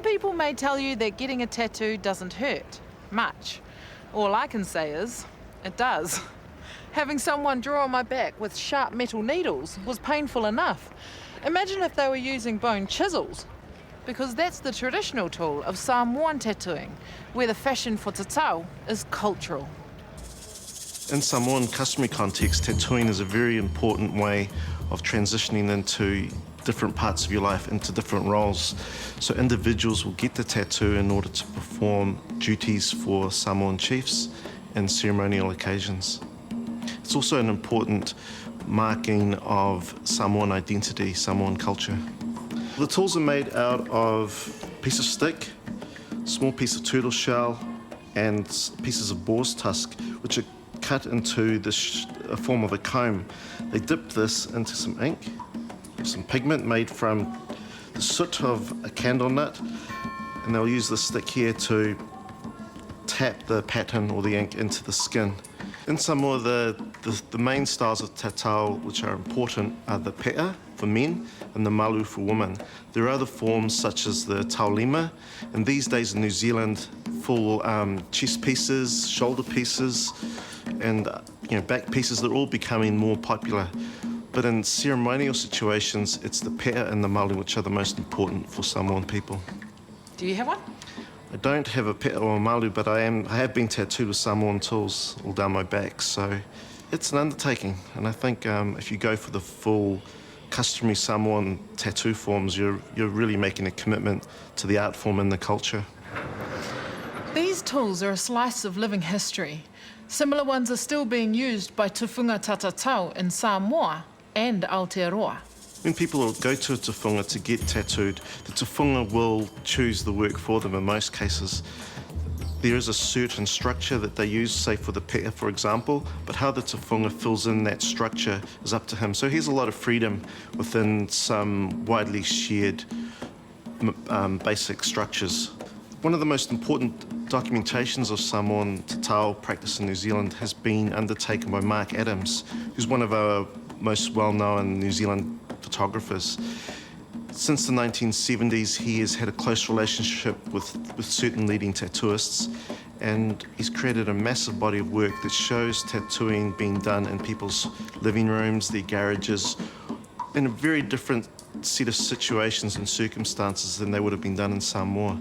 Some people may tell you that getting a tattoo doesn't hurt much. All I can say is, it does. Having someone draw on my back with sharp metal needles was painful enough. Imagine if they were using bone chisels, because that's the traditional tool of Sāmoan tattooing, where the fashion for tatau is cultural. In Samoan customary context, tattooing is a very important way of transitioning into different parts of your life, into different roles. So individuals will get the tattoo in order to perform duties for Samoan chiefs and ceremonial occasions. It's also an important marking of Samoan identity, Samoan culture. The tools are made out of a piece of stick, small piece of turtle shell, and pieces of boar's tusk, which are cut into the form of a comb. They dip this into some ink, some pigment made from the soot of a candle nut, and they'll use this stick here to tap the pattern or the ink into the skin. In Samoa, the main styles of tatau which are important are the pea for men and the malu for women. There are other forms such as the taulima, and these days in New Zealand, full chest pieces, shoulder pieces, and back pieces, they're all becoming more popular. But in ceremonial situations, it's the pea and the malu which are the most important for Samoan people. Do you have one? I don't have a pea or a malu, but I have been tattooed with Samoan tools all down my back, so it's an undertaking. And I think if you go for the full customary Samoan tattoo forms, you're really making a commitment to the art form and the culture. These tools are a slice of living history. Similar ones are still being used by tufunga tatau in Samoa and Aotearoa. When people go to a tufunga to get tattooed, the tufunga will choose the work for them in most cases. There is a certain structure that they use, say for the pea, for example, but how the tufunga fills in that structure is up to him. So he has a lot of freedom within some widely shared basic structures. One of the most important documentations of Samoan tatau practice in New Zealand has been undertaken by Mark Adams, who's one of our most well-known New Zealand photographers. Since the 1970s, he has had a close relationship with certain leading tattooists, and he's created a massive body of work that shows tattooing being done in people's living rooms, their garages, in a very different set of situations and circumstances than they would have been done in Samoa.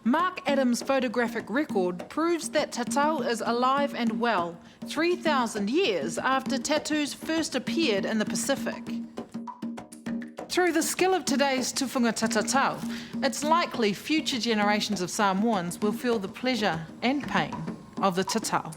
Mark Adams' photographic record proves that tatau is alive and well 3,000 years after tattoos first appeared in the Pacific. Through the skill of today's tufunga tatau, it's likely future generations of Samoans will feel the pleasure and pain of the tatau.